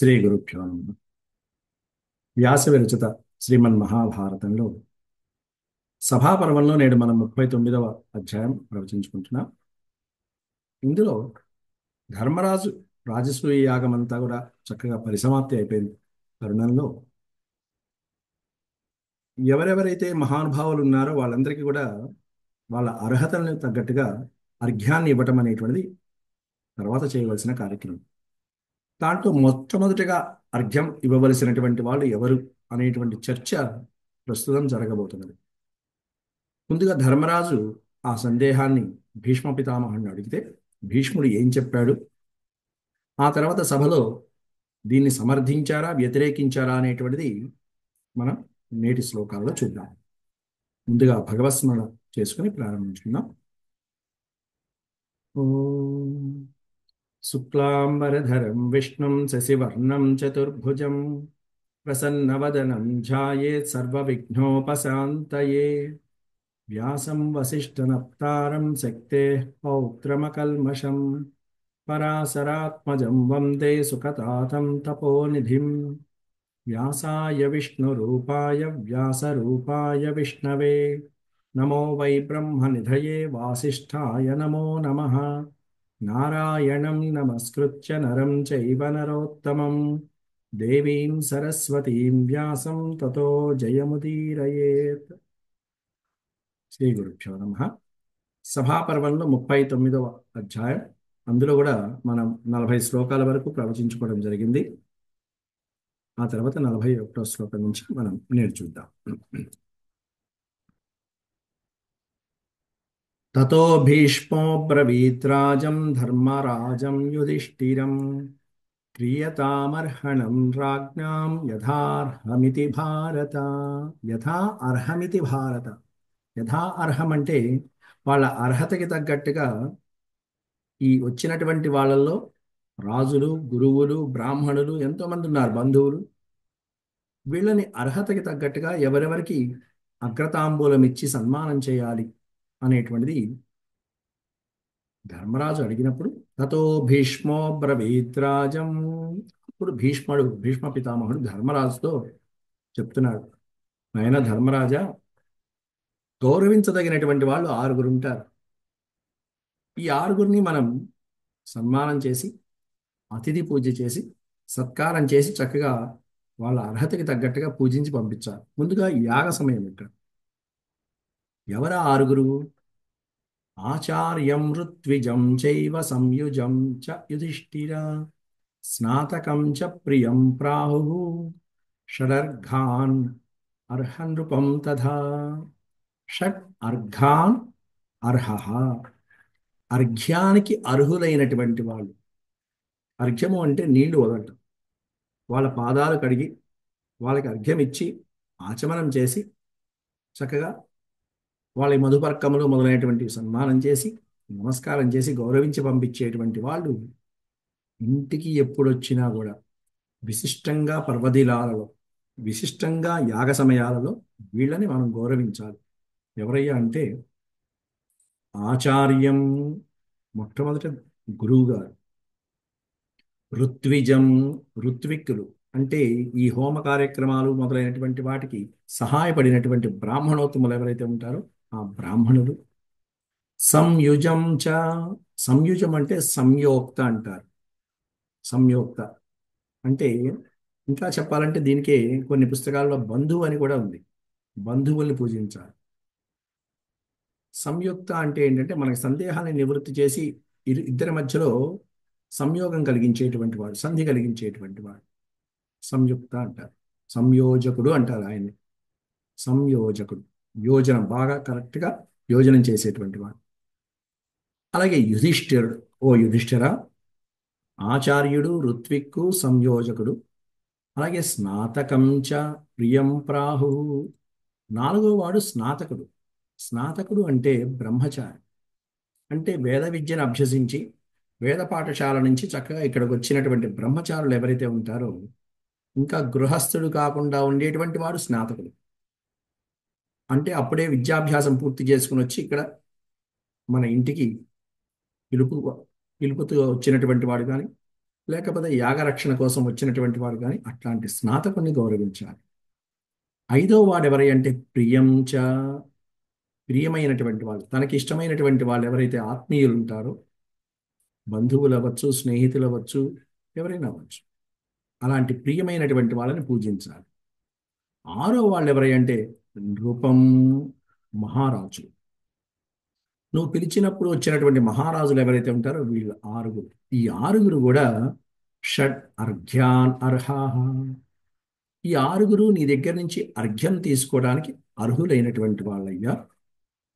శ్రీ గురుభ్యో నమః. వ్యాస విరచిత శ్రీమన్ మహాభారతంలో సభాపర్వంలో నేడు మనం 39వ అధ్యాయం ప్రవచించుకుంటున్నాం. ఇందులో ధర్మరాజు రాజసూయ యాగం అంతా కూడా చక్కగా పరిసమాప్తి అయిపోయిన తరుణంలో ఎవరెవరైతే మహానుభావులు ఉన్నారో వాళ్ళందరికీ కూడా వాళ్ళ అర్హతలను తగ్గట్టుగా అర్ఘ్యాన్ని ఇవ్వటం అనేటువంటిది తర్వాత చేయవలసిన కార్యక్రమం. దాంట్లో మొట్టమొదటిగా అర్ఘ్యం ఇవ్వవలసినటువంటి వాళ్ళు ఎవరు అనేటువంటి చర్చ ప్రస్తుతం జరగబోతున్నది. ముందుగా ధర్మరాజు ఆ సందేహాన్ని భీష్మ పితామహుడిని అడిగితే భీష్ముడు ఏం చెప్పాడు, ఆ తర్వాత సభలో దీన్ని సమర్థించారా వ్యతిరేకించారా అనేటువంటిది మనం నేటి శ్లోకాలలో చూద్దాం. ముందుగా భగవత్స్మరణ చేసుకుని ప్రారంభించుకుందాం. ఓం శుక్లాంబరధరం విష్ణుం శశివర్ణం చతుర్భుజం ప్రసన్నవదనం ధ్యాయేత్ సర్వవిఘ్నోపశాంతయే వ్యాసం వసిష్ఠనప్తారం శక్తేః పౌత్రమకల్మషం పరాశరాత్మజం వందే సుఖతాతం తపోనిధిం వ్యాసాయ విష్ణురూపాయ వ్యాసరూపాయ విష్ణవే నమో వై బ్రహ్మనిధయే వాసిష్ఠాయ నమో నమః. నారాయణం నమస్కృత్య నరం చైవ నరోత్తమం దేవీం సరస్వతీం వ్యాసం తతో జయముదీరయేత్. శ్రీ గురుభ్యో నమః. సభాపర్వంలో 39వ అధ్యాయం. అందులో కూడా మనం 40 శ్లోకాల వరకు ప్రవచించుకోవడం జరిగింది. ఆ తర్వాత 41వ శ్లోకం నుంచి మనం నేర్చుద్దాం. తతో భీష్మో బ్రవీద్రాజం ధర్మరాజం యుధిష్ఠిరం క్రియతామర్హణం రాజ్ఞాం యథార్హమితి భారత. యథా అర్హమితి భారత. యథా అర్హం అంటే వాళ్ళ అర్హతకి తగ్గట్టుగా ఈ వచ్చినటువంటి వాళ్ళల్లో రాజులు, గురువులు, బ్రాహ్మణులు ఎంతోమంది ఉన్నారు, బంధువులు. వీళ్ళని అర్హతకి తగ్గట్టుగా ఎవరెవరికి అగ్రతాంబూలం ఇచ్చి సన్మానం చేయాలి అనేటువంటిది ధర్మరాజు అడిగినప్పుడు తతో భీష్మో బ్రవీద్రాజం. అప్పుడు భీష్మ పితామహుడు ధర్మరాజుతో చెప్తున్నాడు, నాయన ధర్మరాజా, గౌరవించదగినటువంటి వాళ్ళు 6 ఉంటారు. ఈ 6 మనం సన్మానం చేసి అతిథి పూజ చేసి సత్కారం చేసి చక్కగా వాళ్ళ అర్హతకి తగ్గట్టుగా పూజించి పంపించాలి. ముందుగా యాగ సమయం ఇక్కడ ఎవరా 6? ఆచార్యం ఋత్విజం చైవ సంయుజం చ యుధిష్ఠిర స్నాతకం చ ప్రియం ప్రాహు షడర్ఘాన్ అర్హనృపం తథా. షడ్ అర్ఘాన్ అర్హ. అర్ఘ్యానికి అర్హులైనటువంటి వాళ్ళు. అర్ఘ్యము అంటే నీళ్లు వదలటం. వాళ్ళ పాదాలు కడిగి వాళ్ళకి అర్ఘ్యం ఇచ్చి ఆచమనం చేసి చక్కగా వాళ్ళ మధుపర్కములు మొదలైనటువంటి సన్మానం చేసి నమస్కారం చేసి గౌరవించి పంపించేటువంటి వాళ్ళు ఇంటికి ఎప్పుడొచ్చినా కూడా విశిష్టంగా పర్వదినాలలో, విశిష్టంగా యాగ సమయాలలో వీళ్ళని మనం గౌరవించాలి. ఎవరయ్యా అంటే ఆచార్యం, మొట్టమొదట గురువు గారు. ఋత్విజం, ఋత్విక్కులు అంటే ఈ హోమ కార్యక్రమాలు మొదలైనటువంటి వాటికి సహాయపడినటువంటి బ్రాహ్మణోత్తములు ఎవరైతే ఉంటారో ఆ బ్రాహ్మణులు. సంయుజం చ. సంయుజం అంటే సంయోక్త అంటారు. సంయోక్త అంటే ఇంకా చెప్పాలంటే దీనికి కొన్ని పుస్తకాల్లో బంధువు అని కూడా ఉంది. బంధువుల్ని పూజించాలి. సంయుక్త అంటే ఏంటంటే మనకి సందేహాన్ని నివృత్తి చేసి ఇద్దరి మధ్యలో సంయోగం కలిగించేటువంటి వాడు, సంధి కలిగించేటువంటి వాడు సంయుక్త అంటారు. సంయోజకుడు అంటారు ఆయన్ని. సంయోజకుడు యోజన బాగా కరెక్ట్గా యోజనం చేసేటువంటి వాడు. అలాగే యుధిష్ఠిరుడు. ఓ యుధిష్ఠిర, ఆచార్యుడు, ఋత్విక్కు, సంయోజకుడు. అలాగే స్నాతకం చ ప్రియం ప్రాహు. 4వ వాడు స్నాతకుడు. స్నాతకుడు అంటే బ్రహ్మచారి. అంటే వేద విద్యను అభ్యసించి వేద పాఠశాల నుంచి చక్కగా ఇక్కడికి వచ్చినటువంటి బ్రహ్మచారులు ఎవరైతే ఉంటారో, ఇంకా గృహస్థుడు కాకుండా ఉండేటువంటి వాడు స్నాతకుడు. అంటే అప్పుడే విద్యాభ్యాసం పూర్తి చేసుకుని వచ్చి ఇక్కడ మన ఇంటికి పిలుపు పిలుపుతో వచ్చినటువంటి వాడు కానీ లేకపోతే యాగరక్షణ కోసం వచ్చినటువంటి వాడు కానీ అట్లాంటి స్నాతకుని గౌరవించాలి. ఐదో వాడు ఎవరి అంటే ప్రియం చ, ప్రియమైనటువంటి వాళ్ళు, తనకి ఇష్టమైనటువంటి వాళ్ళు ఎవరైతే ఆత్మీయులు ఉంటారో, బంధువులు అవ్వచ్చు, స్నేహితులు అవ్వచ్చు, ఎవరైనా అవ్వచ్చు, అలాంటి ప్రియమైనటువంటి వాళ్ళని పూజించాలి. ఆరో వాళ్ళు ఎవరై అంటే నృపం, మహారాజు. నువ్వు పిలిచినప్పుడు వచ్చినటువంటి మహారాజులు ఎవరైతే ఉంటారో వీళ్ళు ఆరుగురు. ఈ ఆరుగురు కూడా షడ్ అర్ఘ్యాన్ అర్హాః. ఈ ఆరుగురు నీ దగ్గర నుంచి అర్ఘ్యం తీసుకోవడానికి అర్హులైనటువంటి వాళ్ళయ్యా.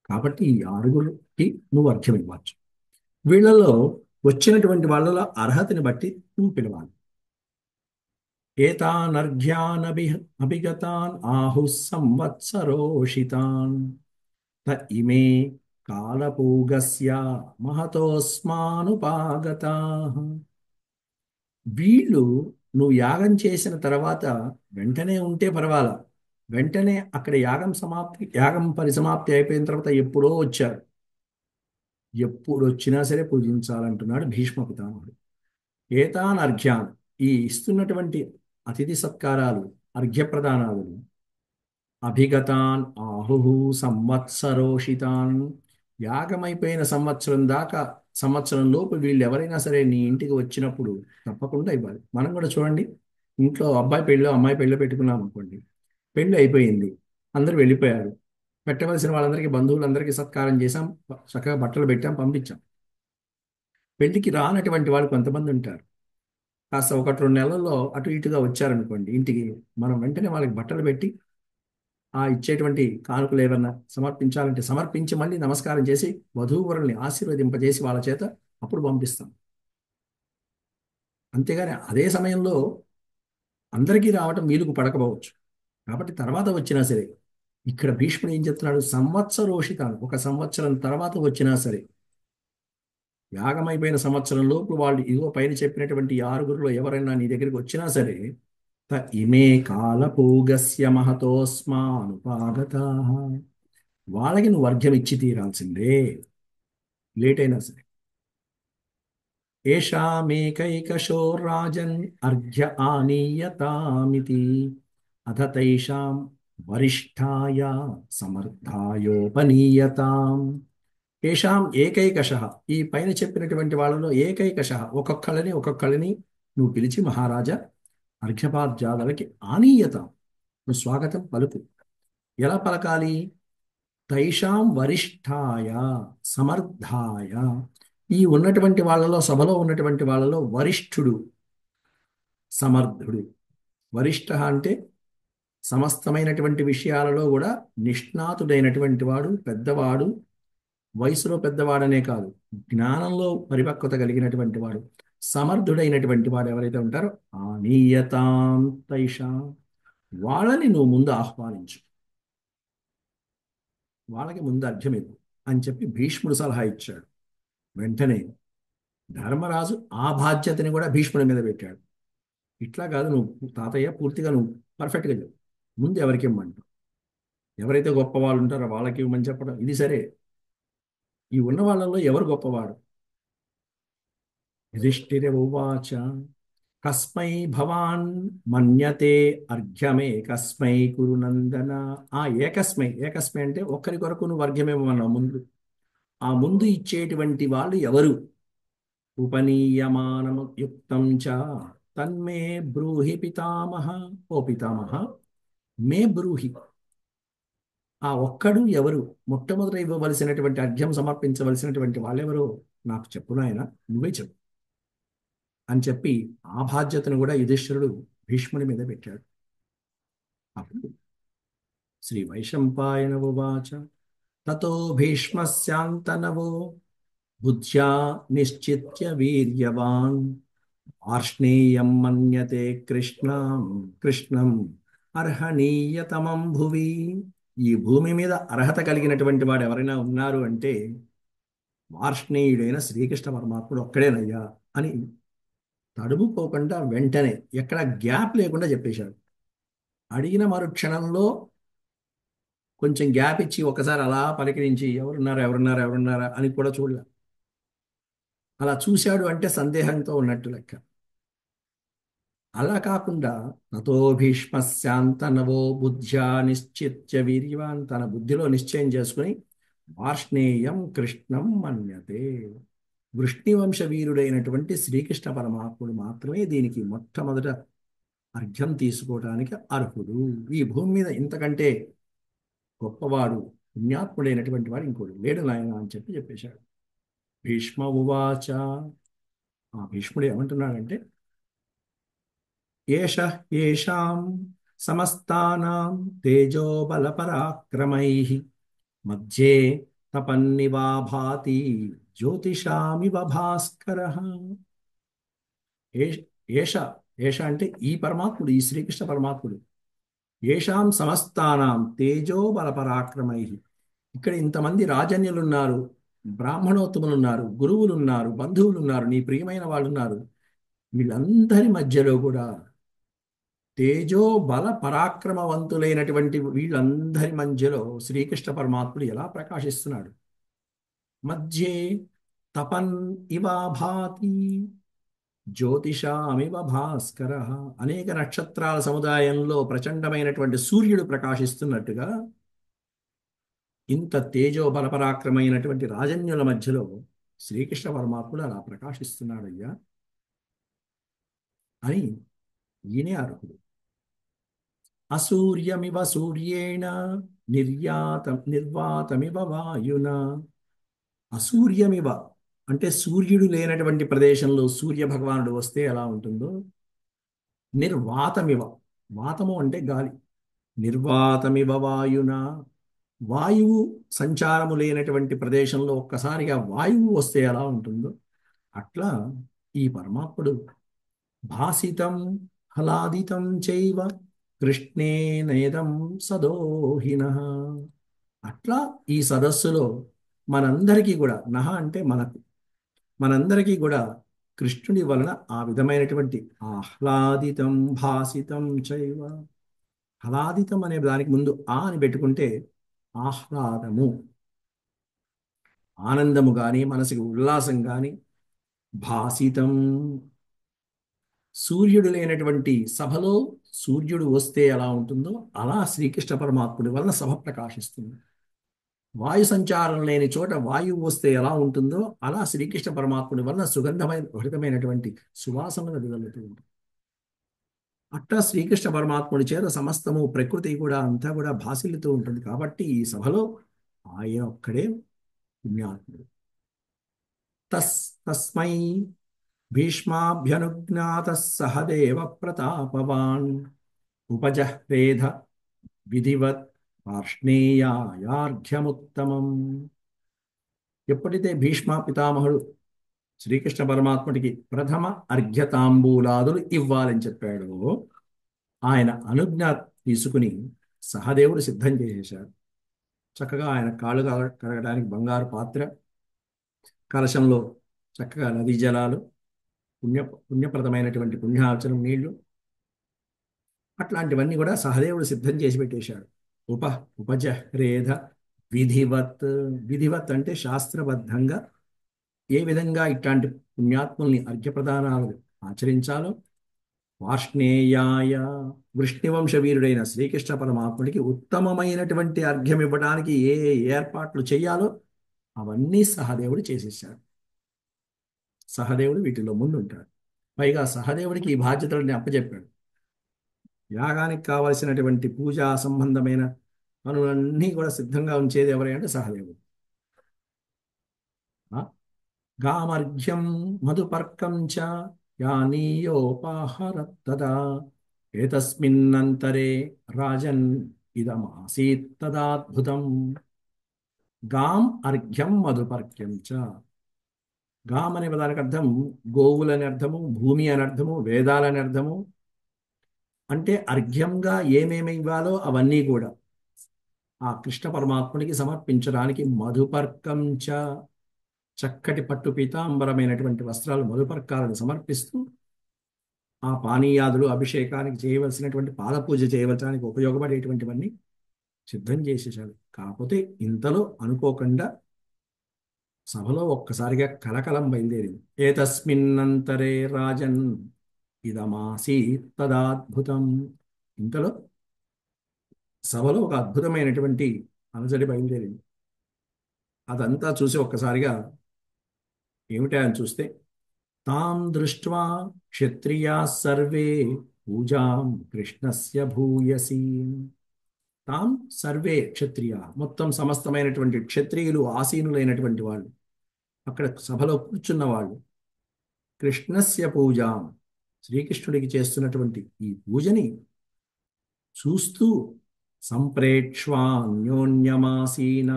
కాబట్టి ఈ ఆరుగురికి నువ్వు అర్ఘ్యం ఇవ్వచ్చు. వీళ్ళలో వచ్చినటువంటి వాళ్ళలో అర్హతని బట్టి నువ్వు పిలవాలి. ఏతానర్ఘ్యాన్ అభిగతాన్ ఆహుః సంవత్సరోషితాన్ త ఇమే కాలపూగస్య మహతోస్మానుపాగతాః. వీళ్ళు నువ్వు యాగం చేసిన తర్వాత వెంటనే ఉంటే పర్వాలా, వెంటనే అక్కడ యాగం పరిసమాప్తి అయిపోయిన తర్వాత ఎప్పుడో వచ్చారు, ఎప్పుడు వచ్చినా సరే పూజించాలంటున్నాడు భీష్మ పితామహుడు. ఏతాన్ అర్ఘ్యాన్, ఈ ఇస్తున్నటువంటి అతిథి సత్కారాలు, అర్ఘ్యప్రదానాలు, అభిగతాన్ ఆహుః సంవత్సరోషితాన్, యాగమైపోయిన సంవత్సరం దాకా, సంవత్సరం లోపు వీళ్ళు ఎవరైనా సరే నీ ఇంటికి వచ్చినప్పుడు తప్పకుండా ఇవ్వాలి. మనం కూడా చూడండి, ఇంట్లో అబ్బాయి పెళ్ళో అమ్మాయి పెళ్ళో పెట్టుకున్నాం అనుకోండి, పెళ్ళి అయిపోయింది, అందరూ వెళ్ళిపోయారు, పెట్టవలసిన వాళ్ళందరికీ బంధువులందరికీ సత్కారం చేశాం, చక్కగా బట్టలు పెట్టాం, పంపించాం. పెళ్లికి రానటువంటి వాళ్ళు కొంతమంది ఉంటారు, కాస్త 1-2 నెలల్లో అటు ఇటుగా వచ్చారనుకోండి ఇంటికి, మనం వెంటనే వాళ్ళకి బట్టలు పెట్టి ఆ ఇచ్చేటువంటి కానుకలు ఏమన్నా సమర్పించాలంటే సమర్పించి మళ్ళీ నమస్కారం చేసి వధూవరుల్ని ఆశీర్వదింపజేసి వాళ్ళ చేత అప్పుడు పంపిస్తాం. అంతేగాని అదే సమయంలో అందరికీ రావటం వీలుకు పడకపోవచ్చు. కాబట్టి తర్వాత వచ్చినా సరే, ఇక్కడ భీష్ముడు ఏం చెప్తున్నాడు, సంవత్సరోషితాను, 1 సంవత్సరం తర్వాత వచ్చినా సరే, యాగమైపోయిన సంవత్సరం లోపు వాళ్ళు ఇదిగో పైన చెప్పినటువంటి ఈ ఆరుగురిలో ఎవరైనా నీ దగ్గరికి వచ్చినా సరే, త ఇమే కాలపూగస్య మహతోస్మానుపాగతాః, వాళ్ళకి నువ్వు అర్ఘ్యం ఇచ్చి తీరాల్సిందే, లేట్ అయినా సరే. ఏషామేకైకశో రాజన్ అర్ఘ్య ఆనీయతామితి అథ తైషాం వరిష్ఠాయ సమర్థాయోపనీయతాం. ఏషాం ఏకైకశః, ఈ పైన చెప్పినటువంటి వాళ్ళలో ఏకైకశః, ఒక్కొక్కళ్ళని నువ్వు పిలిచి మహారాజా అర్ఘ్యపాద్యాలకి ఆనీయతాం, నువ్వు స్వాగతం పలుకు. ఎలా పలకాలి? తైషాం వరిష్ఠాయ సమర్థాయ, ఈ ఉన్నటువంటి వాళ్ళలో, సభలో ఉన్నటువంటి వాళ్ళలో వరిష్ఠుడు, సమర్థుడు. వరిష్ఠ అంటే సమస్తమైనటువంటి విషయాలలో కూడా నిష్ణాతుడైనటువంటి వాడు, పెద్దవాడు, వయసులో పెద్దవాడనే కాదు, జ్ఞానంలో పరిపక్వత కలిగినటువంటి వాడు, సమర్థుడైనటువంటి వాడు ఎవరైతే ఉంటారో ఆనీయతాం తైషాం, వాళ్ళని నువ్వు ముందు ఆహ్వానించు, వాళ్ళకి ముందు అర్ఘ్యం ఇవ్వు అని చెప్పి భీష్ముడు సలహా ఇచ్చాడు. వెంటనే ధర్మరాజు ఆ బాధ్యతని కూడా భీష్ముడి మీద పెట్టాడు. ఇట్లా కాదు, నువ్వు తాతయ్య పూర్తిగా నువ్వు పర్ఫెక్ట్గా చెప్పు, ముందు ఎవరికి ఇమ్మంటావు, ఎవరైతే గొప్పవాళ్ళు ఉంటారో వాళ్ళకి ఇవ్వమని చెప్పడం ఇది సరే. ఈ ఉన్న వాళ్ళలో ఎవరు గొప్పవాడు? యుధిష్ఠిరమువాచ కస్మై భవాన్ మన్యతే అర్ఘ్యమే కస్మై కురునందన. ఆ ఏకస్మై, ఏకస్మై అంటే ఒక్కరి కొరకు నువ్వు అర్ఘ్యమేమన్నావు ముందు, ఆ ముందు ఇచ్చేటువంటి వాళ్ళు ఎవరు? ఉపనీయమానం యుక్తం చ తన్మే బ్రూహి పితామహ. ఓ పితామహ, మే బ్రూహి, ఆ ఒక్కడు ఎవరు, మొట్టమొదట ఇవ్వవలసినటువంటి అర్ఘ్యం సమర్పించవలసినటువంటి వాళ్ళెవరో నాకు చెప్పు నాయన, నువ్వే చెప్పు అని చెప్పి ఆ బాధ్యతను కూడా యుధిష్ఠిరుడు భీష్ముడి మీద పెట్టాడు. అప్పుడు శ్రీ వైశంపాయన ఉవాచ తతో భీష్మస్యాంతనవో బుద్ధ్యా నిశ్చిత్య వీర్యవాన్ ఆర్ష్ణేయం మన్యతే కృష్ణం అర్హణీయతమం భువి. ఈ భూమి మీద అర్హత కలిగినటువంటి వాడు ఎవరైనా ఉన్నారు అంటే వార్ష్ణేయుడైన శ్రీకృష్ణ పరమాత్ముడు ఒక్కడేనయ్యా అని తడుముకోకుండా వెంటనే ఎక్కడ గ్యాప్ లేకుండా చెప్పేశాడు. అడిగిన మరుక్షణంలో కొంచెం గ్యాప్ ఇచ్చి ఒకసారి అలా పలికిరించి ఎవరున్నారా అని కూడా చూడలే. అలా చూశాడు అంటే సందేహంతో ఉన్నట్టు లెక్క. అలా కాకుండా తతో భీష్మశాంతనవో బుద్ధ్యా నిశ్చిత్య వీర్యవాన్ తన బుద్ధిలో నిశ్చయం చేసుకుని వార్ష్ణేయం కృష్ణం మన్యతే. వృష్ణివంశ వీరుడైనటువంటి శ్రీకృష్ణ పరమాత్ముడు మాత్రమే దీనికి మొట్టమొదట అర్ఘ్యం తీసుకోవడానికి అర్హుడు. ఈ భూమి మీద ఇంతకంటే గొప్పవాడు పుణ్యాత్ముడైనటువంటి వాడు ఇంకోడు లేడు నాయన అని చెప్పేశాడు. భీష్మ ఉవాచ. ఆ భీష్ముడు ఏమంటున్నాడంటే ఏష ఏషాం సమస్తానాం తేజోబల పరాక్రమైః మధ్యే తపన్నివా భాతి జ్యోతిషామివ భాస్కరః. ఏష ఏష ఏష అంటే ఈ పరమాత్ముడు, ఈ శ్రీకృష్ణ పరమాత్ముడు. ఏషాం సమస్తానాం తేజోబల పరాక్రమైః. ఇక్కడ ఇంతమంది రాజన్యులున్నారు, బ్రాహ్మణోత్తములున్నారు, గురువులున్నారు, బంధువులున్నారు, నీ ప్రియమైన వాళ్ళు ఉన్నారు. వీళ్ళందరి మధ్యలో కూడా తేజో బల పరాక్రమవంతులైనటువంటి వీళ్ళందరి మధ్యలో శ్రీకృష్ణ పరమాత్ముడు ఎలా ప్రకాశిస్తున్నాడు. మధ్యే తపన్ ఇవా భాతి జ్యోతిషామివ భాస్కర. అనేక నక్షత్రాల సముదాయంలో ప్రచండమైనటువంటి సూర్యుడు ప్రకాశిస్తున్నట్టుగా ఇంత తేజో బలపరాక్రమైనటువంటి రాజన్యుల మధ్యలో శ్రీకృష్ణ పరమాత్ముడు అలా ప్రకాశిస్తున్నాడయ్యా అని ఈయనే అర్హుడు. అసూర్యమివ సూర్యేణ నిర్వాతమివ వాయున. అసూర్యమివ అంటే సూర్యుడు లేనటువంటి ప్రదేశంలో సూర్య భగవానుడు వస్తే ఎలా ఉంటుందో, నిర్వాతమివ, వాతము అంటే గాలి, నిర్వాతమివ వాయున, వాయువు సంచారము లేనటువంటి ప్రదేశంలో ఒక్కసారిగా వాయువు వస్తే ఎలా ఉంటుందో అట్లా ఈ పరమాత్ముడు భాసితం హలాదితం చైవ కృష్ణేనేదం సదోహినః. అట్లా ఈ సదస్సులో మనందరికీ కూడా నహ అంటే మనకు, మనందరికీ కూడా కృష్ణుడి వలన ఆ విధమైనటువంటి ఆహ్లాదితం భాసితం చైవ. ఆహ్లాదితం అనే దానికి ముందు ఆ అని పెట్టుకుంటే ఆహ్లాదము, ఆనందము కానీ మనసుకి ఉల్లాసం కానీ, భాసితం సూర్యుడు లేనటువంటి సభలో సూర్యుడు వస్తే ఎలా ఉంటుందో అలా శ్రీకృష్ణ పరమాత్ముడి వలన సభ ప్రకాశిస్తుంది. వాయు సంచారం లేని చోట వాయువు వస్తే ఎలా ఉంటుందో అలా శ్రీకృష్ణ పరమాత్ముడి వలన భరితమైనటువంటి సువాసనలు వెదజల్లుతూ ఉంటుంది. అట్లా శ్రీకృష్ణ పరమాత్ముడి చేత సమస్తము ప్రకృతి కూడా అంతా కూడా భాసిల్లుతూ ఉంటుంది. కాబట్టి ఈ సభలో ఆయన ఒక్కడే పుణ్యాత్ముడు. తస్మై భీష్మాభ్యనుజ్ఞాత సహదేవ ప్రతాపవాన్ ఉపజహ్రేధ విధివత్ వార్ష్ణేయాయార్ఘ్యముత్తమం. ఎప్పుడైతే భీష్మ పితామహుడు శ్రీకృష్ణ పరమాత్ముడికి ప్రథమ అర్ఘ్యతాంబూలాదులు ఇవ్వాలని చెప్పాడో ఆయన అనుజ్ఞ తీసుకుని సహదేవుడు సిద్ధం చేసేశాడు. చక్కగా ఆయన కాళ్ళు కడగడానికి బంగారు పాత్ర, కలశంలో చక్కగా నదీ జలాలు, పుణ్యప్రదమైనటువంటి పుణ్యార్చనం నీళ్లు, అట్లాంటివన్నీ కూడా సహదేవుడు సిద్ధం చేసి పెట్టేశాడు. ఉపజహ్రేధ విధివత్. విధివత్ అంటే శాస్త్రబద్ధంగా ఏ విధంగా ఇట్లాంటి పుణ్యాత్ముల్ని అర్ఘ్యప్రదానాలు ఆచరించాలో, వార్ష్ణేయాయ వృష్ణివంశ వీరుడైన శ్రీకృష్ణ పరమాత్ముడికి ఉత్తమమైనటువంటి అర్ఘ్యం ఇవ్వడానికి ఏ ఏర్పాట్లు చేయాలో అవన్నీ సహదేవుడు చేసేసాడు. సహదేవుడు వీటిలో ముందు ఉంటాడు. పైగా సహదేవుడికి ఈ బాధ్యతలని అప్పచెప్పాడు. యాగానికి కావలసినటువంటి పూజా సంబంధమైన పనులన్నీ కూడా సిద్ధంగా ఉంచేది ఎవరి అంటే సహదేవుడు. గామర్ఘ్యం మధుపర్కం చ యానీయోపాహరత్తదా ఏతస్మిన్నంతరే రాజన్ ఇదమాసీత్ తదాద్భుతం. గాం అర్ఘ్యం మధుపర్క్యం చ. గాం అనే పదానికి అర్థం గోవులని అర్థము, భూమి అని అర్థము, వేదాలని అర్థము. అంటే అర్ఘ్యంగా ఏమేమి ఇవ్వాలో అవన్నీ కూడా ఆ కృష్ణ పరమాత్ముడికి సమర్పించడానికి మధుపర్కం చ, చక్కటి పట్టు పీతాంబరమైనటువంటి వస్త్రాలు మధుపర్కాలను సమర్పిస్తూ ఆ పానీయాదులు అభిషేకానికి చేయవలసినటువంటి పాదపూజ చేయవలసానికి ఉపయోగపడేటువంటివన్నీ సిద్ధం చేసేసాడు. కాకపోతే ఇంతలో అనుకోకుండా సభలో ఒక్కసారిగా కలకలం బయలుదేరింది. ఏతస్మిన్నంతరే రాజన్ ఇదమాసీత్ తదాద్భుతం. ఇంతలో సభలో ఒక అద్భుతమైనటువంటి అలజడి బయలుదేరింది. అదంతా చూసి ఒక్కసారిగా ఏమిటా అని చూస్తే, తాం దృష్ట్వా క్షత్రియాः సర్వే పూజాం కృష్ణస్య భూయసి. తాం సర్వే క్షత్రియ, మొత్తం సమస్తమైనటువంటి క్షత్రియులు ఆసీనులైనటువంటి వాళ్ళు, అక్కడ సభలో కూర్చున్న వాళ్ళు, కృష్ణస్య పూజాం, శ్రీకృష్ణుడికి చేస్తున్నటువంటి ఈ పూజని చూస్తూ, సంప్రేక్ష్వాన్యోన్యమాసీన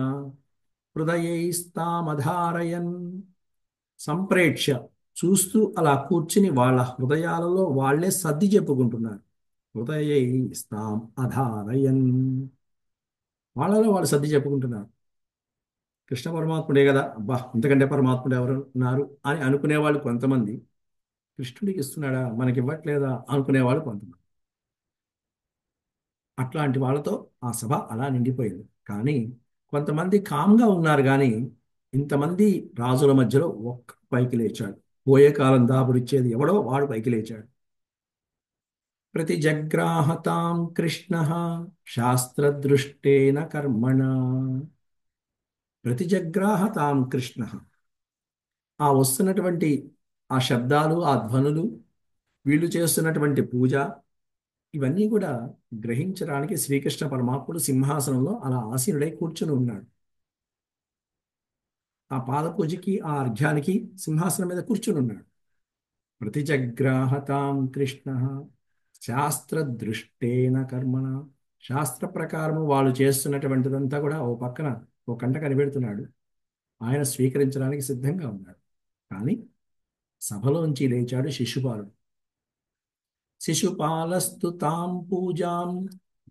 హృదయైస్తామధారయన్. సంప్రేక్ష్య, చూస్తూ అలా కూర్చుని వాళ్ళ హృదయాలలో వాళ్ళే సర్ది చెప్పుకుంటున్నారు. హృదయైస్తాం అధారయన్, వాళ్ళలో వాళ్ళు సర్ది చెప్పుకుంటున్నారు. కృష్ణ పరమాత్ముడే కదా, అబ్బా ఇంతకంటే పరమాత్ముడు ఎవరు ఉన్నారు అని అనుకునేవాళ్ళు కొంతమంది, కృష్ణుడికి ఇస్తున్నాడా మనకి ఇవ్వట్లేదా అనుకునేవాళ్ళు కొంతమంది. అట్లాంటి వాళ్ళతో ఆ సభ అలా నిండిపోయింది. కానీ కొంతమంది కామ్గా ఉన్నారు. కానీ ఇంతమంది రాజుల మధ్యలో ఒక్క పైకి లేచాడు. పోయే కాలం దాపురిచ్చేది ఎవడో వాడు పైకి లేచాడు. ప్రతి జగ్రాహతాం కృష్ణ శాస్త్రదృష్టేన కర్మణ. ప్రతి జగ్రాహతాం కృష్ణ, ఆ వస్తున్నటువంటి ఆ శబ్దాలు, ఆ ధ్వనులు, వీళ్ళు చేస్తున్నటువంటి పూజ, ఇవన్నీ కూడా గ్రహించడానికి శ్రీకృష్ణ పరమాత్ముడు సింహాసనంలో అలా ఆసీనుడై కూర్చుని ఉన్నాడు. ఆ పాద పూజకి, ఆ అర్ఘ్యానికి సింహాసనం మీద కూర్చుని ఉన్నాడు. ప్రతిజగ్రాహతాం కృష్ణ శాస్త్రదృష్టేన కర్మణ. శాస్త్ర ప్రకారము వాళ్ళు చేస్తున్నటువంటిదంతా కూడా ఓ పక్కన ఓ కంట కనిపెడుతున్నాడు. ఆయన స్వీకరించడానికి సిద్ధంగా ఉన్నాడు. కానీ సభలోంచి లేచాడు శిశుపాలుడు. శిశుపాలస్తు తాం పూజాం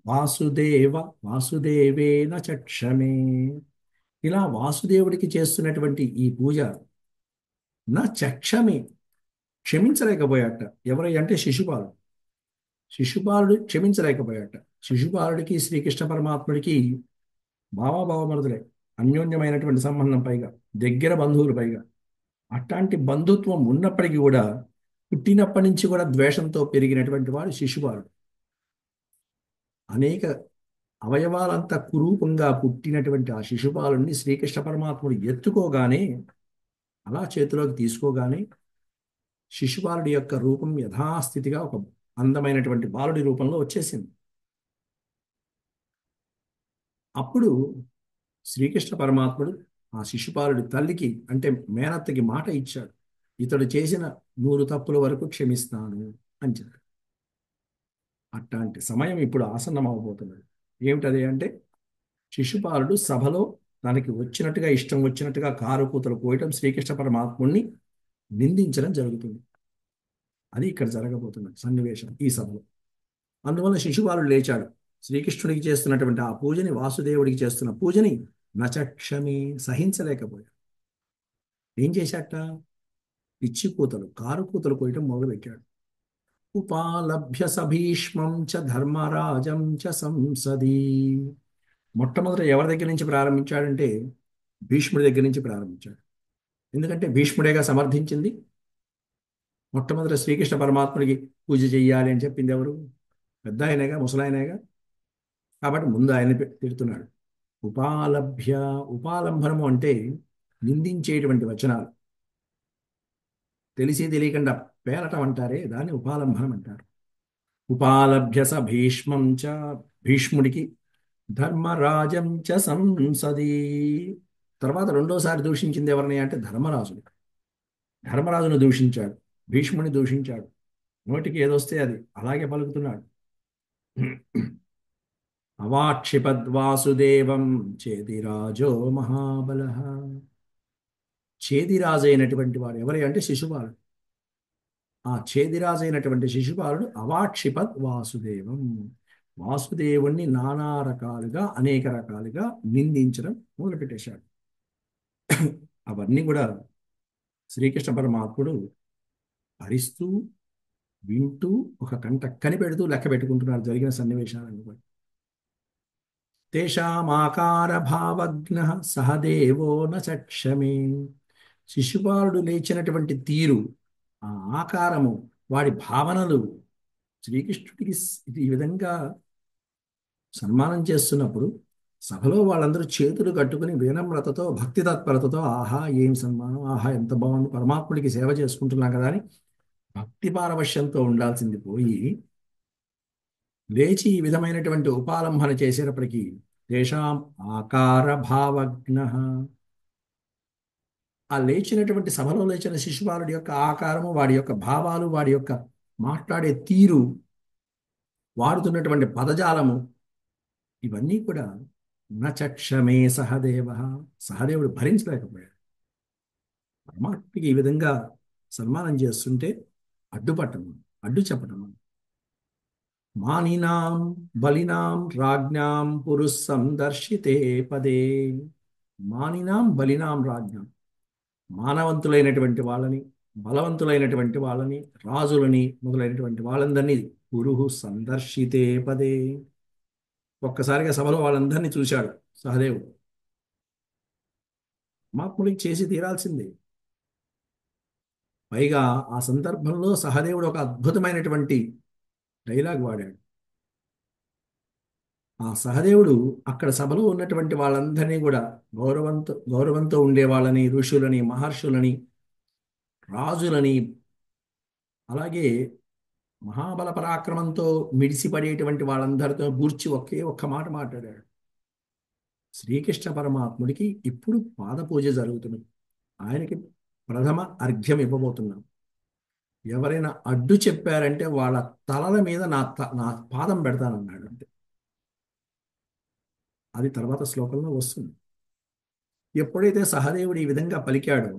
వాసుదేవ వాసుదేవేన చక్షమే. ఇలా వాసుదేవుడికి చేస్తున్నటువంటి ఈ పూజ నా చక్షమే, క్షమించలేకపోయాట. ఎవరై అంటే శిశుపాలుడు. శిశుపాలుడు క్షమించలేకపోయాట. శిశుపాలుడికి శ్రీకృష్ణ పరమాత్ముడికి భావాభావమరుదులే, అన్యోన్యమైనటువంటి సంబంధం, పైగా దగ్గర బంధువులు, పైగా అట్లాంటి బంధుత్వం ఉన్నప్పటికీ కూడా పుట్టినప్పటి నుంచి కూడా ద్వేషంతో పెరిగినటువంటి వాడు శిశుపాలుడు. అనేక అవయవాలంతా కురూపంగా పుట్టినటువంటి ఆ శిశుపాలుడిని శ్రీకృష్ణ పరమాత్ముడు ఎత్తుకోగానే, అలా చేతిలోకి తీసుకోగానే శిశుపాలుడి యొక్క రూపం యథాస్థితిగా ఒక అందమైనటువంటి బాలుడి రూపంలో వచ్చేసింది. అప్పుడు శ్రీకృష్ణ పరమాత్ముడు ఆ శిశుపాలుడి తల్లికి, అంటే మేనత్తకి మాట ఇచ్చాడు. ఇతడు చేసిన 100 తప్పుల వరకు క్షమిస్తాను అని చెప్పాడు. అట్లాంటి సమయం ఇప్పుడు ఆసన్నం అవబోతున్నది. ఏమిటది అంటే, శిశుపాలుడు సభలో తనకి వచ్చినట్టుగా, ఇష్టం వచ్చినట్టుగా కారు కూతలు పోయటం, శ్రీకృష్ణ పరమాత్ముడిని నిందించడం జరుగుతుంది. అది ఇక్కడ జరగబోతున్న సన్నివేశం ఈ సభలో. అందువల్ల శిశుపాలుడు లేచాడు. శ్రీకృష్ణుడికి చేస్తున్నటువంటి ఆ పూజని, వాసుదేవుడికి చేస్తున్న పూజని నచక్షమి, సహించలేకపోయాడు. ఏం చేశాట? పిచ్చి కూతలు, కారు కూతలు కోయటం మొదలుపెట్టాడు. ఉపాలభ్య సభీష్మం చ ధర్మరాజం చ సంసది. మొట్టమొదట ఎవరి దగ్గర నుంచి ప్రారంభించాడంటే భీష్ముడి దగ్గర నుంచి ప్రారంభించాడు. ఎందుకంటే భీష్ముడేగా సమర్థించింది. మొట్టమొదట శ్రీకృష్ణ పరమాత్ముడికి పూజ చెయ్యాలి అని చెప్పింది ఎవరు? పెద్ద ఆయనేగా, ముసలాయనేగా. కాబట్టి ముందు ఆయన తిడుతున్నాడు. ఉపాలభ్య, ఉపాలంబనము అంటే నిందించేటువంటి వచనాలు, తెలిసి తెలియకుండా పేరటం అంటారే, దాన్ని ఉపాలంబనం అంటారు. ఉపాలభ్య స భీష్మం చ, భీష్ముడికి, ధర్మరాజం చ సంసది. తర్వాత రెండోసారి దూషించింది ఎవరిని అంటే ధర్మరాజుని. ధర్మరాజును దూషించాడు, భీష్ముని దూషించాడు. నోటికి ఏదొస్తే అది అలాగే పలుకుతున్నాడు. అవాక్షిపద్వాసుదేవం చేదిరాజో మహాబల. చేదిరాజు అయినటువంటి వాడు ఎవరి అంటే శిశుపాలుడు. ఆ చేదిరాజు అయినటువంటి శిశుపాలుడు అవాక్షిపద్ వాసుదేవం, వాసుదేవుణ్ణి నానా రకాలుగా, అనేక రకాలుగా నిందించడం మొదలుపెట్టేశాడు. అవన్నీ కూడా శ్రీకృష్ణ పరమాత్ముడు భరిస్తూ, వింటూ, ఒక కంట కనిపెడుతూ లెక్క పెట్టుకుంటున్నారు జరిగిన సన్నివేశాలను కూడా. తేషామాకార భావజ్ఞ సహదేవో నచక్షమే. శిశుపాలుడు లేచినటువంటి తీరు, ఆ ఆకారము, వాడి భావనలు శ్రీకృష్ణుడికి ఈ విధంగా సన్మానం చేస్తున్నప్పుడు సభలో వాళ్ళందరూ చేతులు కట్టుకుని వినమ్రతతో భక్తి తత్పరతతో ఆహా ఏం సన్మానం, ఆహా ఎంత బాగుంది, పరమాత్ముడికి సేవ చేసుకుంటున్నాం కదా అని భక్తి పారవశ్యంతో ఉండాల్సింది పోయి లేచి ఈ విధమైనటువంటి ఉపాలంబన చేసేటప్పటికీ తేషాం ఆకార భావజ్ఞ, ఆ లేచినటువంటి సభలో లేచిన శిశుపాలుడి యొక్క ఆకారము, వాడి యొక్క భావాలు, వాడి యొక్క మాట్లాడే తీరు, వాడుతున్నటువంటి పదజాలము, ఇవన్నీ కూడా నచక్షమే సహదేవ, సహదేవుడు భరించలేకపోయాడు. పరమాత్మకి ఈ విధంగా సన్మానం చేస్తుంటే అడ్డుపట్టము, అడ్డు చెప్పటము. మానినాం బలినాం రాజ్ఞాం పురుష సందర్శితే పదే. మానినాం బలినాం రాజ్ఞాం, మానవంతులైనటువంటి వాళ్ళని, బలవంతులైనటువంటి వాళ్ళని, రాజులని మొదలైనటువంటి వాళ్ళందరినీ పురుహు సందర్శితే పదే, ఒక్కసారిగా సభలో వాళ్ళందరినీ చూశాడు సహదేవుడు. పరమాత్ముడికి చేసి తీరాల్సిందే. పైగా ఆ సందర్భంలో సహదేవుడు ఒక అద్భుతమైనటువంటి డైలాగ్ వాడాడు. ఆ సహదేవుడు అక్కడ సభలో ఉన్నటువంటి వాళ్ళందరినీ కూడా గౌరవంతో ఉండే వాళ్ళని, ఋషులని, మహర్షులని, రాజులని, అలాగే మహాబల పరాక్రమంతో మిడిసిపడేటువంటి వాళ్ళందరితో గూర్చి ఒకే ఒక్క మాట మాట్లాడాడు. శ్రీకృష్ణ పరమాత్ముడికి ఇప్పుడు పాదపూజ జరుగుతుంది, ఆయనకి ప్రథమ అర్ఘ్యం ఇవ్వబోతున్నాం. ఎవరైనా అడ్డు చెప్పారంటే వాళ్ళ తలల మీద నా పాదం పెడతానన్నాడు. అంతే. అది తర్వాత శ్లోకంలో వస్తుంది. ఎప్పుడైతే సహదేవుడు ఈ విధంగా పలికాడో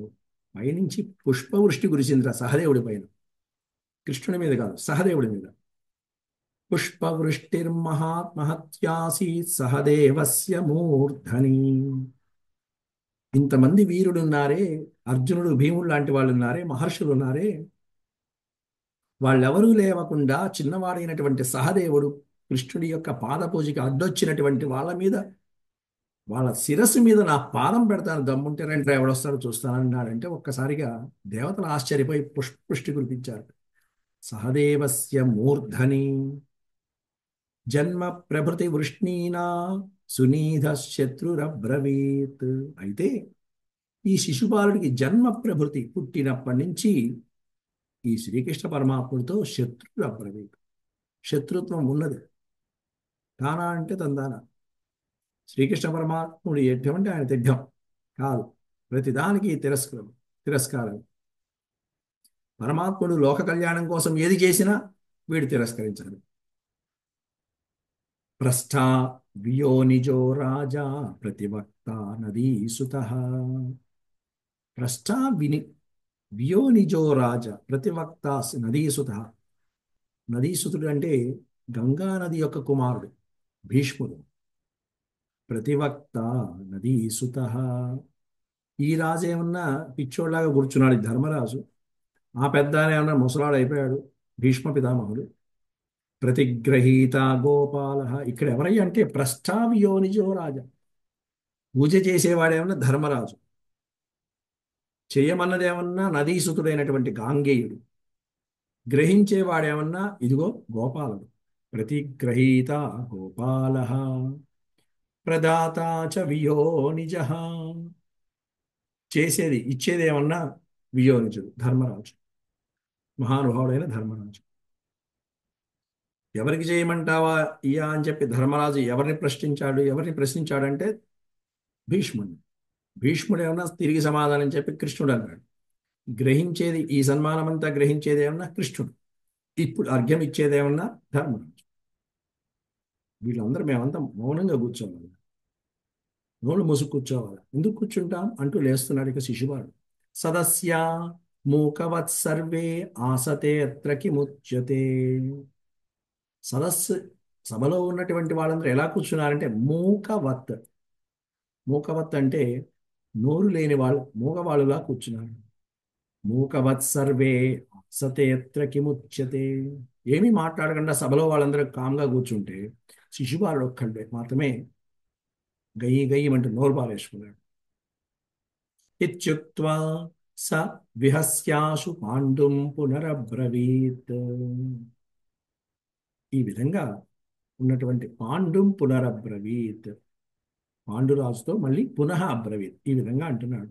పైనుంచి పుష్పవృష్టి కురిసిందిరా సహదేవుడి పైన, కృష్ణుడి మీద కాదు, సహదేవుడి మీద. పుష్పవృష్టిర్మహాత్మహత్యాసీత్ సహదేవస్య మూర్ధని. ఇంతమంది వీరులున్నారే, అర్జునుడు, భీముడు లాంటి వాళ్ళు ఉన్నారే, మహర్షులు ఉన్నారే, వాళ్ళెవరూ లేవకుండా చిన్నవాడైనటువంటి సహదేవుడు కృష్ణుడి యొక్క పాదపూజకి అడ్డొచ్చినటువంటి వాళ్ళ మీద, వాళ్ళ శిరస్సు మీద నా పాదం పెడతాను, దమ్ముంటే రండి ఎవడొస్తాడో చూస్తానన్నాడంటే ఒక్కసారిగా దేవతలు ఆశ్చర్యపోయి పుష్పవృష్టి కురిపించారు. సహదేవస్య మూర్ధని జన్మ ప్రభృతి వృష్ణీనా సునీధ శత్రురబ్రవీత్. అయితే ఈ శిశుపాలుడికి జన్మ ప్రభృతి, పుట్టినప్పటి నుంచి ఈ శ్రీకృష్ణ పరమాత్ముడితో శత్రుడు అబ్రవీత్, శత్రుత్వం ఉన్నది. తానా అంటే తందాన. శ్రీకృష్ణ పరమాత్ముడు ఎటువంటి ఆయన తిడ్డం కాదు, ప్రతిదానికి తిరస్కారం. పరమాత్ముడు లోక కళ్యాణం కోసం ఏది చేసినా వీడు తిరస్కరించాడు. పృష్ఠా వియోనిజో రాజా ప్రతివక్త నదీసుత. పృష్ఠా వియోనిజో రాజా ప్రతివక్త నదీసుత. నదీసుతుడు అంటే గంగా నది యొక్క కుమారుడు భీష్ముడు. ప్రతివక్త నదీసుత. ఈ రాజు ఏమన్నా పిచ్చోళ్ళలాగా కూర్చున్నాడు, ఈ ధర్మరాజు. ఆ పెద్ద ఆయన ఏమన్నా ముసలాడు అయిపోయాడు, భీష్మ పితామహుడు. ప్రతిగ్రహీత గోపాల. ఇక్కడ ఎవరయ్యా అంటే ప్రస్థావియోనిజో రాజా. పూజ చేసేవాడేమన్నా ధర్మరాజు, చేయమన్నదేమన్నా నదీసుతుడైనటువంటి గాంగేయుడు, గ్రహించేవాడేమన్నా ఇదిగో గోపాలుడు. ప్రతిగ్రహీత గోపాల ప్రదాత చ వియోనిజ. చేసేది ఇచ్చేదేమన్నా వియోనిజుడు ధర్మరాజు, మహానుభావుడైన ధర్మరాజు. ఎవరికి చేయమంటావా ఇయ్యా అని చెప్పి ధర్మరాజు ఎవరిని ప్రశ్నించాడంటే భీష్ముడిని. భీష్ముడు ఏమన్నా తిరిగి సమాధానం చెప్పి కృష్ణుడు అన్నాడు. గ్రహించేది, ఈ సన్మానం అంతా గ్రహించేది ఏమన్నా కృష్ణుడు, ఇప్పుడు అర్ఘ్యం ఇచ్చేదేమన్నా ధర్మరాజు. వీళ్ళందరూ మేమంతా మౌనంగా కూర్చోవాలి, నోళ్ళు మూసుకు కూర్చోవాలి. ఎందుకు కూర్చుంటాం అంటూ లేస్తున్నాడు ఇక శిశుపాలుడు. సదస్య మూకవత్ సర్వే ఆసతే అత్ర కిముచ్యతే. సదస్సు, సభలో ఉన్నటువంటి వాళ్ళందరూ ఎలా కూర్చున్నారంటే మూకవత్. మూకవత్ అంటే నోరు లేని వాళ్ళు, మూగవాళ్ళులా కూర్చున్నారు. మూకవత్ సర్వే సతేత్ర కిముచ్యతే. ఏమీ మాట్లాడకుండా సభలో వాళ్ళందరూ కామ్గా కూర్చుంటే శిశుపాలుడు ఒక్కడే మాత్రమే గయ్యి గయ్యమంటూ నోరు పారేసుకున్నాడు. ఇత్యుక్త్వా స విహస్యాశు పాండుం పునరబ్రవీత్. ఈ విధంగా ఉన్నటువంటి పాండుం పునరబ్రవీత్, పాండురాజుతో మళ్ళీ పునః అబ్రవీత్ ఈ విధంగా అంటున్నాడు.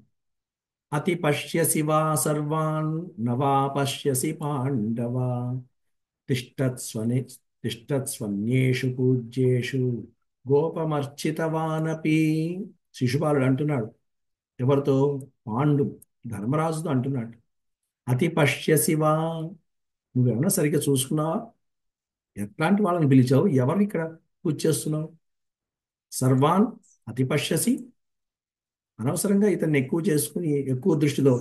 అతి పశ్యసి వా సర్వాన్ నవా పశ్యసి పాండవ, తిష్టత్స్వని తిష్టత్స్వన్యేషు పూజ్యేషు గోపమర్చితవానపి. శిశుపాలుడు అంటున్నాడు ఎవరితో? పాండు ధర్మరాజుతో అంటున్నాడు. అతి పశ్యసి వా, నువ్వేమన్నా సరిగ్గా చూసుకున్నావా? ఎట్లాంటి వాళ్ళని పిలిచావు? ఎవరిని ఇక్కడ పూజ చేస్తున్నావు? సర్వాన్ అతి పశ్యసి, అనవసరంగా ఇతన్ని ఎక్కువ చేసుకుని ఎక్కువ దృష్టితో,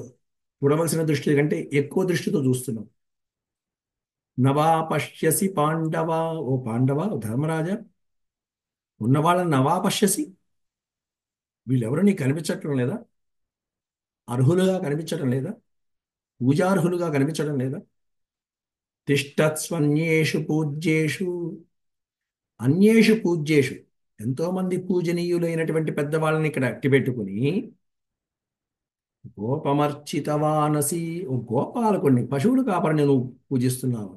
చూడవలసిన దృష్టి కంటే ఎక్కువ దృష్టితో చూస్తున్నావు. నవా పశ్యసి పాండవ, ఓ పాండవ, ఓ ధర్మరాజా, ఉన్న వాళ్ళని నవా పశ్యసి, వీళ్ళెవరు నీకు కనిపించటం లేదా? అర్హులుగా కనిపించడం లేదా? పూజార్హులుగా కనిపించడం లేదా? తిష్టత్స్వన్యేషు పూజ్యేషు, అన్యేషు పూజ్యేషు, ఎంతో మంది పూజనీయులైనటువంటి పెద్దవాళ్ళని ఇక్కడ అట్టిపెట్టుకుని గోపమర్చితవానసి, ఓ గోపాలకుడిని, పశువులు కాపరిని నువ్వు పూజిస్తున్నావు.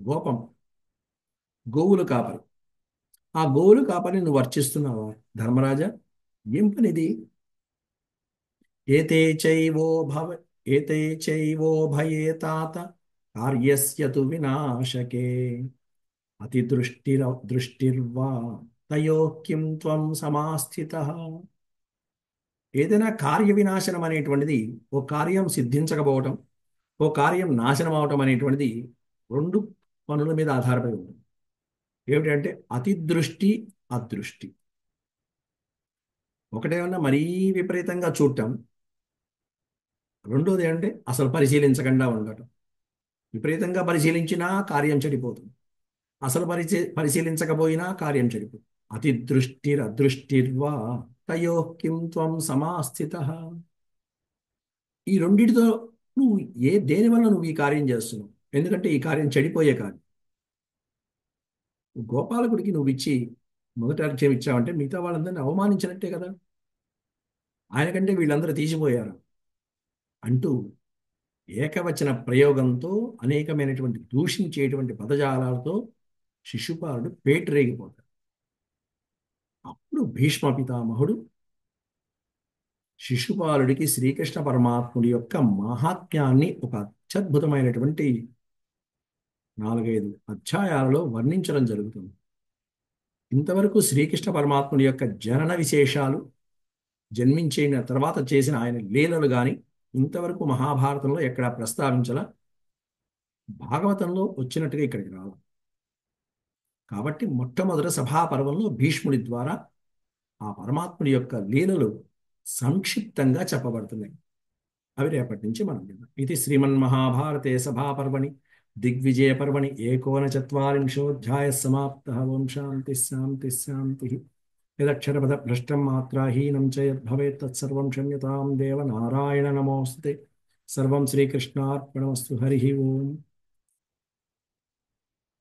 గోపం, గోవులు కాపరి, ఆ గోవులు కాపరిని నువ్వు అర్చిస్తున్నావా ధర్మరాజా? ఏం పనిది? ఏతే చైవో భవ ఏతే చైవో భయే తాత కార్యస్య తు వినాశకే దృష్టిర్వా తయో కిం త్వం సమాస్థితః. ఏదైనా కార్య వినాశనం అనేటువంటిది, ఓ కార్యం సిద్ధించకపోవటం, ఓ కార్యం నాశనం అవటం అనేటువంటిది రెండు పనుల మీద ఆధారపడి ఉంటుంది. ఏమిటంటే అతిదృష్టి, అదృష్టి. ఒకటేమన్నా మరీ విపరీతంగా చూడటం, రెండోది ఏంటంటే అసలు పరిశీలించకుండా ఉండటం. విపరీతంగా పరిశీలించినా కార్యం చెడిపోతుంది, అసలు పరిశీలించకపోయినా కార్యం చెడిపోతుంది. అతిదృష్టిరదృష్టిర్వా తయో కిం త్వం సమాస్థితః. ఈ రెండిటితో నువ్వు దేని వల్ల నువ్వు ఈ కార్యం చేస్తున్నావు? ఎందుకంటే ఈ కార్యం చెడిపోయే కార్యం. గోపాలకుడికి నువ్వు ఇచ్చి మొదటి అర్ఘ్యం ఇచ్చావంటే మిగతా వాళ్ళందరినీ అవమానించినట్టే కదా. ఆయనకంటే వీళ్ళందరూ తీసిపోయారు అంటూ ఏకవచన ప్రయోగంతో, అనేకమైనటువంటి దూషించేటువంటి పదజాలాలతో శిశుపాలుడు పేటరేగిపోతాడు. అప్పుడు భీష్మ పితామహుడు శిశుపాలుడికి శ్రీకృష్ణ పరమాత్ముడి యొక్క మహాత్మ్యాన్ని ఒక అత్యద్భుతమైనటువంటి 4-5 అధ్యాయాలలో వర్ణించడం జరుగుతుంది. ఇంతవరకు శ్రీకృష్ణ పరమాత్ముడి యొక్క జనన విశేషాలు, జన్మించిన తర్వాత చేసిన ఆయన లీలలు కానీ ఇంతవరకు మహాభారతంలో ఎక్కడా ప్రస్తావించాల, భాగవతంలో వచ్చినట్టుగా ఇక్కడికి రావాలి. కాబట్టి మొట్టమొదటి సభాపర్వంలో భీష్ముడి ద్వారా ఆ పరమాత్ముడి యొక్క లీలలు సంక్షిప్తంగా చెప్పబడుతున్నాయి. అవి రేపటి నుంచి మనం విన్నాం. ఇది శ్రీమన్మహాభారతే సభాపర్వణి దిగ్విజయ పర్వణి 19 సమాప్తః. ఓం శాంతి శాంతి శాంతి. యదక్షరపద భ్రష్టం మాత్రాహీనం చ యద్భవేత్ తత్సర్వం క్షమ్యతాం దేవ నారాయణ నమోస్తుతే. సర్వం శ్రీకృష్ణార్పణమస్తు. హరి ఓం.